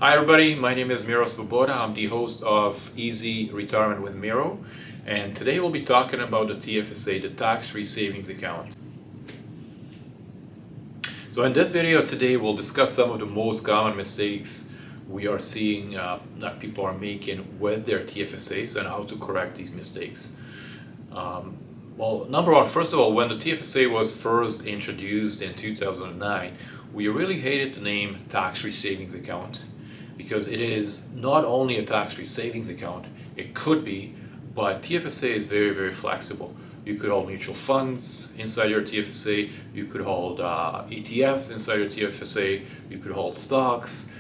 Hi everybody, my name is Miro Svoboda. I'm the host of Easy Retirement with Miro, and today we'll be talking about the TFSA, the tax-free savings account. So in this video today we'll discuss some of the most common mistakes we are seeing that people are making with their TFSAs and how to correct these mistakes. Well, number one, first of all, when the TFSA was first introduced in 2009, we really hated the name tax-free savings account because it is not only a tax-free savings account, it could be, but TFSA is very, very flexible. You could hold mutual funds inside your TFSA, you could hold ETFs inside your TFSA, you could hold stocks.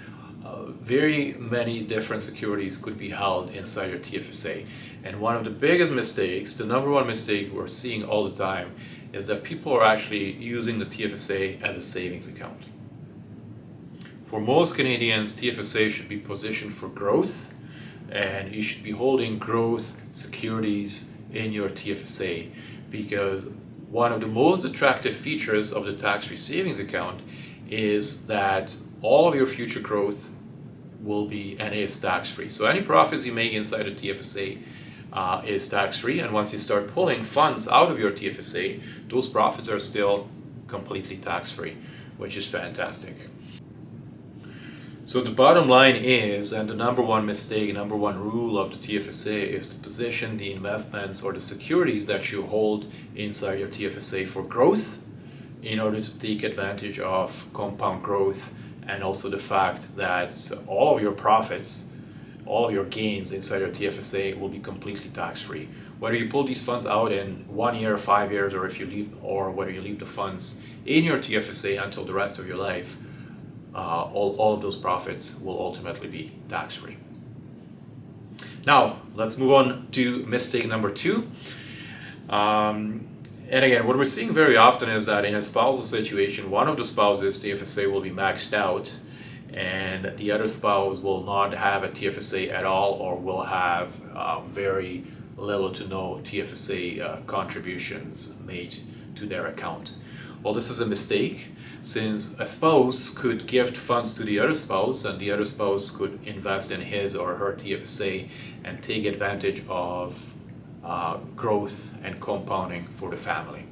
Very many different securities could be held inside your TFSA. And one of the biggest mistakes, the number one mistake we're seeing all the time, is that people are actually using the TFSA as a savings account. For most Canadians, TFSA should be positioned for growth, and you should be holding growth securities in your TFSA, because one of the most attractive features of the tax-free savings account is that all of your future growth will be and is tax-free. So any profits you make inside the TFSA is tax-free, and once you start pulling funds out of your TFSA, those profits are still completely tax-free, which is fantastic. So the bottom line is, and the number one mistake, number one rule of the TFSA is to position the investments or the securities that you hold inside your TFSA for growth in order to take advantage of compound growth, and also the fact that all of your profits, all of your gains inside your TFSA will be completely tax-free. Whether you pull these funds out in 1 year, 5 years, or whether you leave the funds in your TFSA until the rest of your life, all of those profits will ultimately be tax-free. Now, let's move on to mistake number two. And again, what we're seeing very often is that in a spousal situation, one of the spouses' TFSA will be maxed out, and the other spouse will not have a TFSA at all, or will have very little to no TFSA contributions made to their account. Well, this is a mistake, since a spouse could gift funds to the other spouse, and the other spouse could invest in his or her TFSA and take advantage of growth and compounding for the family.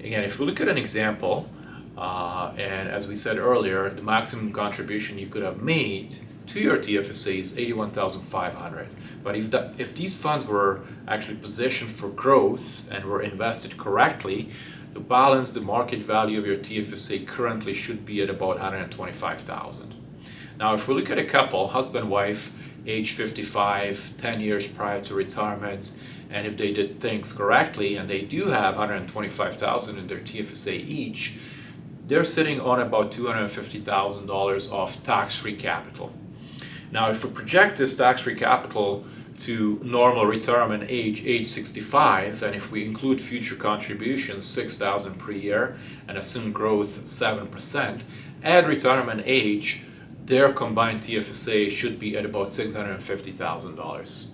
Again, if we look at an example, and as we said earlier, the maximum contribution you could have made to your TFSA is $81,500. But if these funds were actually positioned for growth and were invested correctly, the balance, the market value of your TFSA currently should be at about $125,000. Now, if we look at a couple, husband, wife, age 55, 10 years prior to retirement, and if they did things correctly and they do have $125,000 in their TFSA each, they're sitting on about $250,000 of tax-free capital. Now, if we project this tax-free capital to normal retirement age 65, and if we include future contributions, $6,000 per year, and assume growth 7%, at retirement age, their combined TFSA should be at about $650,000.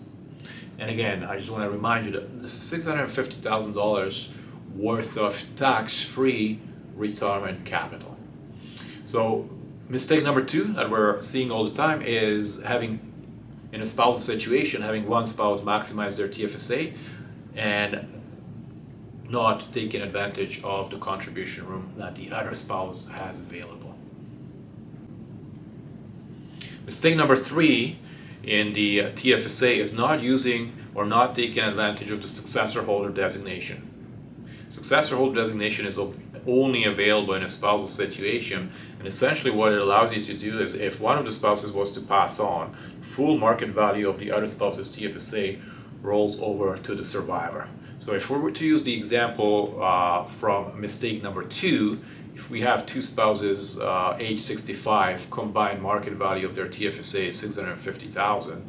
And again, I just want to remind you that this is $650,000 worth of tax-free retirement capital. So mistake number two that we're seeing all the time is having, in a spousal situation, having one spouse maximize their TFSA and not taking advantage of the contribution room that the other spouse has available. Mistake number three in the TFSA is not using or not taking advantage of the successor holder designation. Successor holder designation is only available in a spousal situation, and essentially what it allows you to do is, if one of the spouses was to pass on, full market value of the other spouse's TFSA rolls over to the survivor. So if we were to use the example from mistake number two, if we have two spouses age 65, combined market value of their TFSA is $650,000.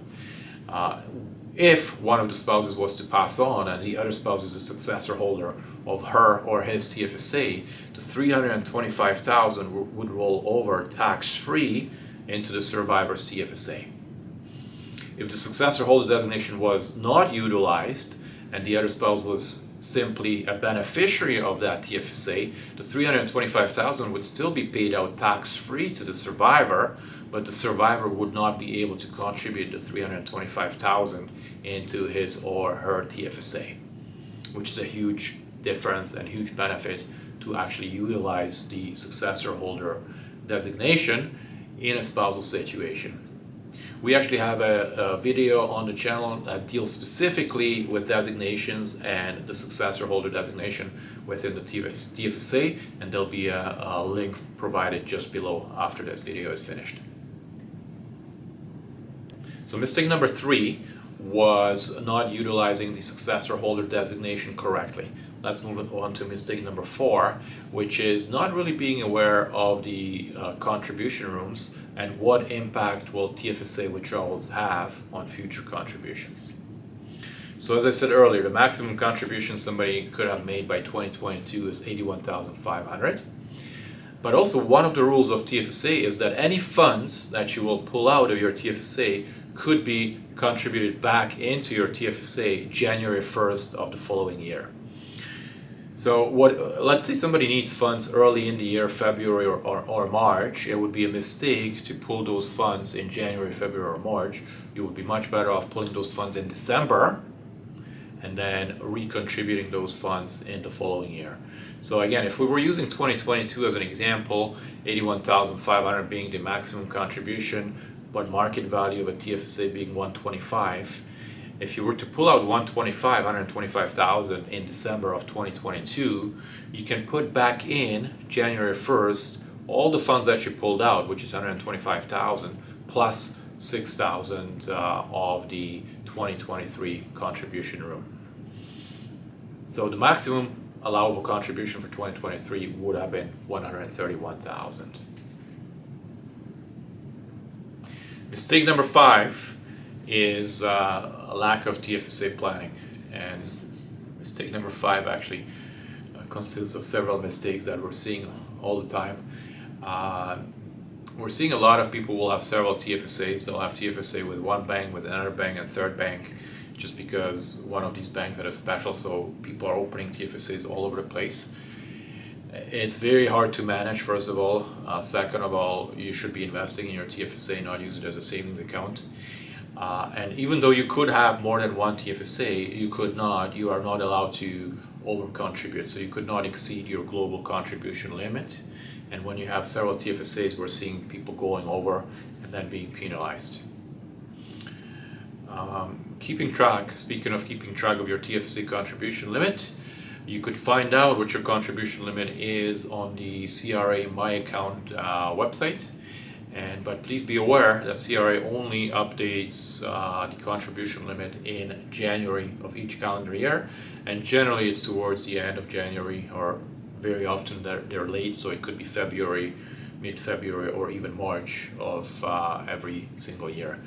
If one of the spouses was to pass on and the other spouse is a successor holder of her or his TFSA, the $325,000 would roll over tax-free into the survivor's TFSA. If the successor holder designation was not utilized and the other spouse was simply a beneficiary of that TFSA, the $325,000 would still be paid out tax-free to the survivor, but the survivor would not be able to contribute the $325,000 into his or her TFSA, which is a huge difference and huge benefit to actually utilize the successor holder designation in a spousal situation. We actually have a video on the channel that deals specifically with designations and the successor holder designation within the TFSA, and there'll be a link provided just below after this video is finished. So mistake number 3 was not utilizing the successor holder designation correctly. Let's move on to mistake number 4, which is not really being aware of the contribution rooms and what impact will TFSA withdrawals have on future contributions. So as I said earlier, the maximum contribution somebody could have made by 2022 is $81,500. But also one of the rules of TFSA is that any funds that you will pull out of your TFSA could be contributed back into your TFSA January 1st of the following year. So let's say somebody needs funds early in the year, February or March. It would be a mistake to pull those funds in January, February or March. You would be much better off pulling those funds in December and then recontributing those funds in the following year. So again, if we were using 2022 as an example, $81,500 being the maximum contribution, but market value of a TFSA being $125,000, if you were to pull out $125,000 in December of 2022, you can put back in January 1st all the funds that you pulled out, which is $125,000 plus $6,000 of the 2023 contribution room. So the maximum allowable contribution for 2023 would have been $131,000. Mistake number 5 is a lack of TFSA planning, and mistake number 5 actually consists of several mistakes that we're seeing all the time. We're seeing a lot of people will have several TFSAs. They'll have TFSA with one bank, with another bank, and third bank, just because one of these banks had a special, so people are opening TFSAs all over the place. It's very hard to manage, first of all. Second of all, you should be investing in your TFSA, not use it as a savings account. And even though you could have more than one TFSA, you are not allowed to over-contribute. So you could not exceed your global contribution limit. And when you have several TFSAs, we're seeing people going over and then being penalized. Speaking of keeping track of your TFSA contribution limit, you could find out what your contribution limit is on the CRA My Account website. But please be aware that CRA only updates the contribution limit in January of each calendar year, and generally it's towards the end of January, or very often they're late, so it could be February, mid-February, or even March of every single year.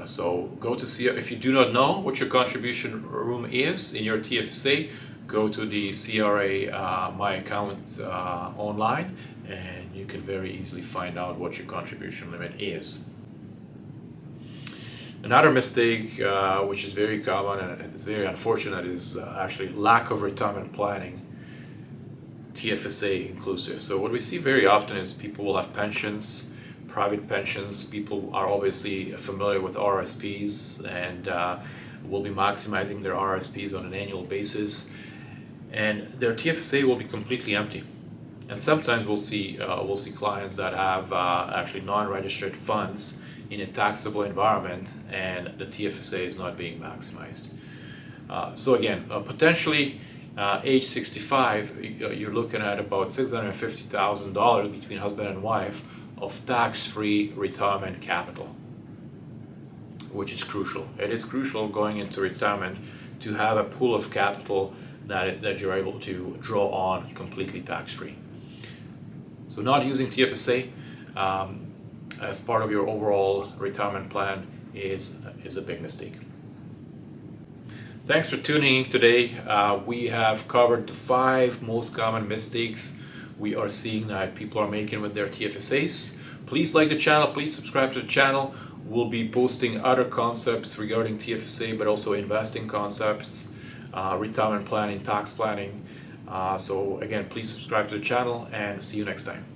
So go to CRA. If you do not know what your contribution room is in your TFSA, go to the CRA My Account online, and you can very easily find out what your contribution limit is. Another mistake, which is very common and it's very unfortunate, is actually lack of retirement planning, TFSA inclusive. So what we see very often is people will have pensions, private pensions. People are obviously familiar with RSPs and will be maximizing their RSPs on an annual basis, and their TFSA will be completely empty. And sometimes we'll see clients that have actually non-registered funds in a taxable environment, and the TFSA is not being maximized. So again, potentially age 65, you're looking at about $650,000 between husband and wife of tax-free retirement capital, which is crucial. It is crucial going into retirement to have a pool of capital that you're able to draw on completely tax-free. So not using TFSA as part of your overall retirement plan is a big mistake. Thanks for tuning in today. We have covered the 5 most common mistakes we are seeing that people are making with their TFSAs. Please like the channel, please subscribe to the channel. We'll be posting other concepts regarding TFSA, but also investing concepts retirement planning, tax planning. So again, please subscribe to the channel and see you next time.